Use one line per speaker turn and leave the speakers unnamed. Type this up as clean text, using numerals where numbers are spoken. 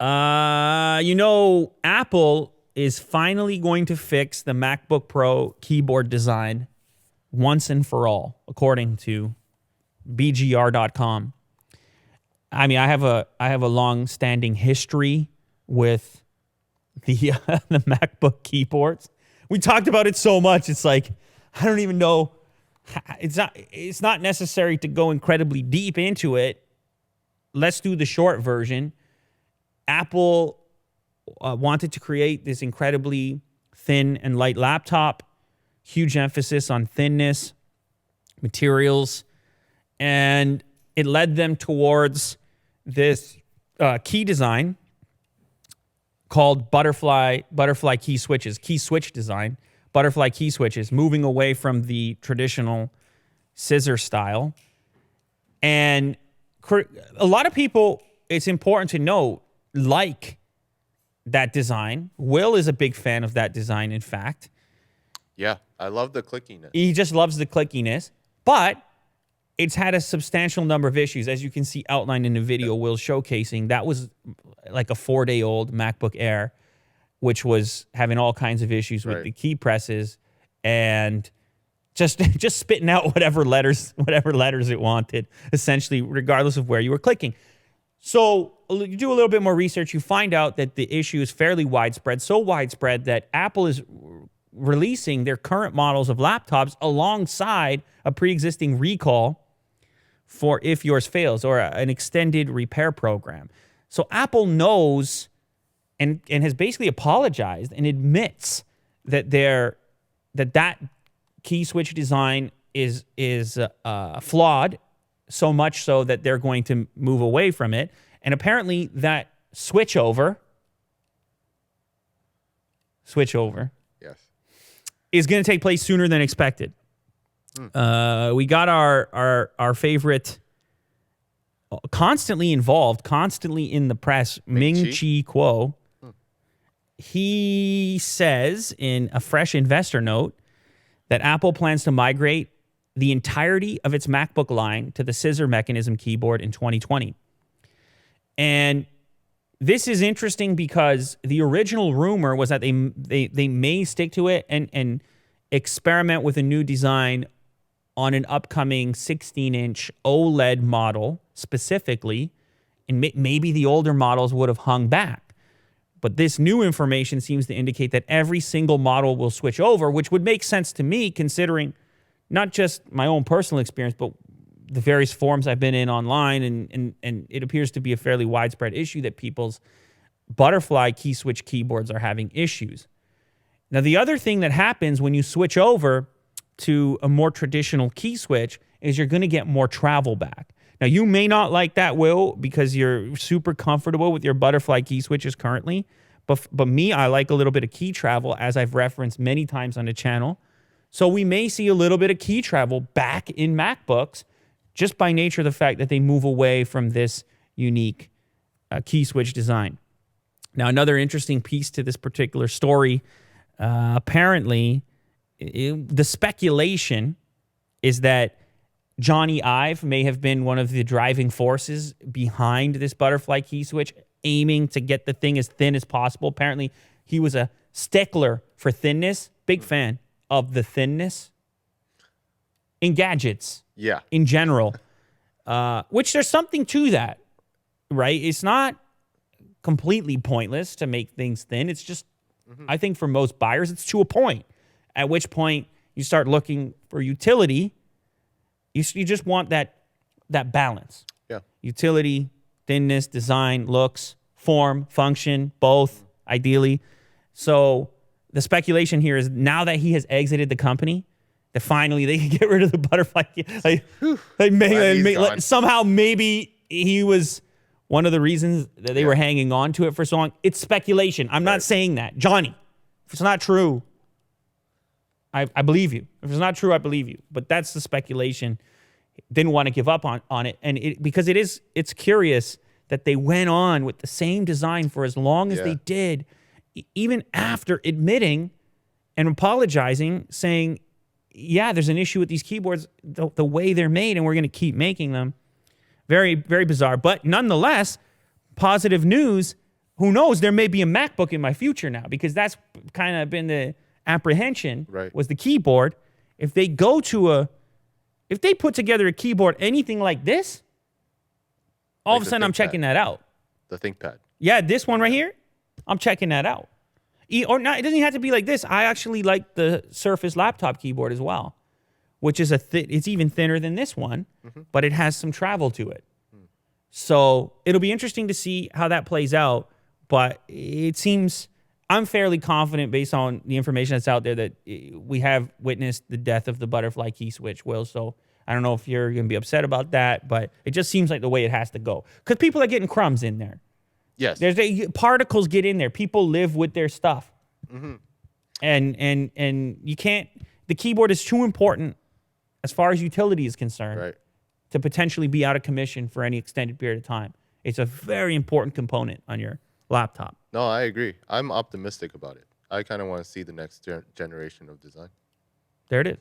Apple is finally going to fix the MacBook Pro keyboard design once and for all, according to BGR.com. I mean, I have a long-standing history with the the MacBook keyboards. We talked about it so much. It's like I don't even know. It's not necessary to go incredibly deep into it. Let's do the short version. Apple wanted to create this incredibly thin and light laptop. Huge emphasis on thinness, materials, and it led them towards this key design called butterfly key switches, key switch design, butterfly key switches, moving away from the traditional scissor style. And a lot of people, it's important to note, like that design. Will is a big fan of that design, in fact.
Yeah, I love the clickiness.
He just loves the clickiness, but it's had a substantial number of issues, as you can see outlined in the video Will's showcasing. That was like a 4-day-old MacBook Air, which was having all kinds of issues with the key presses and just spitting out whatever letters it wanted, essentially, regardless of where you were clicking. So you do a little bit more research, you find out that the issue is fairly widespread, so widespread that Apple is releasing their current models of laptops alongside a pre-existing recall for if yours fails, or an extended repair program. So Apple knows and has basically apologized and admits that that key switch design is flawed, so much so that they're going to move away from it. And apparently that switchover
Yes.
is going to take place sooner than expected. We got our favorite, constantly involved, constantly in the press, Ming-Chi Kuo. He says in a fresh investor note that Apple plans to migrate the entirety of its MacBook line to the scissor mechanism keyboard in 2020. And this is interesting because the original rumor was that they may stick to it and experiment with a new design on an upcoming 16-inch OLED model specifically, and maybe the older models would have hung back. But this new information seems to indicate that every single model will switch over, which would make sense to me considering not just my own personal experience, but the various forums I've been in online, and it appears to be a fairly widespread issue that people's butterfly key switch keyboards are having issues. Now, the other thing that happens when you switch over to a more traditional key switch is you're going to get more travel back. Now, you may not like that, Will, because you're super comfortable with your butterfly key switches currently, but me, I like a little bit of key travel, as I've referenced many times on the channel. So we may see a little bit of key travel back in MacBooks just by nature of the fact that they move away from this unique key switch design. Now, another interesting piece to this particular story, apparently, the speculation is that Johnny Ive may have been one of the driving forces behind this butterfly key switch, aiming to get the thing as thin as possible. Apparently, he was a stickler for thinness, big fan of the thinness in gadgets.
Yeah.
In general, which there's something to that, right? It's not completely pointless to make things thin. It's just, I think for most buyers, it's to a point, at which point you start looking for utility. You just want that balance.
Yeah.
Utility, thinness, design, looks, form, function, both, ideally. So the speculation here is now that he has exited the company, that finally they can get rid of the butterfly. Somehow maybe he was one of the reasons that they were hanging on to it for so long. It's speculation. I'm not saying that. Johnny, if it's not true, I believe you. If it's not true, I believe you. But that's the speculation. Didn't want to give up on it. And because it's curious that they went on with the same design for as long as they did, even after admitting and apologizing, saying, yeah, there's an issue with these keyboards, the way they're made, and we're going to keep making them. Very, very bizarre. But nonetheless, positive news, Who knows? There may be a MacBook in my future now, because that's kind of been the apprehension.
Right.
Was the keyboard. If they put together a keyboard anything like this, all
Like
of a
the
sudden I'm checking that out.
The ThinkPad.
Yeah, this one right here, I'm checking that out. Or not, it doesn't even have to be like this. I actually like the Surface laptop keyboard as well, which is it's even thinner than this one, but it has some travel to it. So it'll be interesting to see how that plays out. But it seems, I'm fairly confident based on the information that's out there that we have witnessed the death of the butterfly key switch, Will. So I don't know if you're going to be upset about that, but it just seems like the way it has to go. Because people are getting crumbs in there.
Yes.
Particles get in there. People live with their stuff. And you can't, the keyboard is too important as far as utility is concerned,
Right.
to potentially be out of commission for any extended period of time. It's a very important component on your laptop.
No, I agree. I'm optimistic about it. I kind of want to see the next generation of design.
There it is.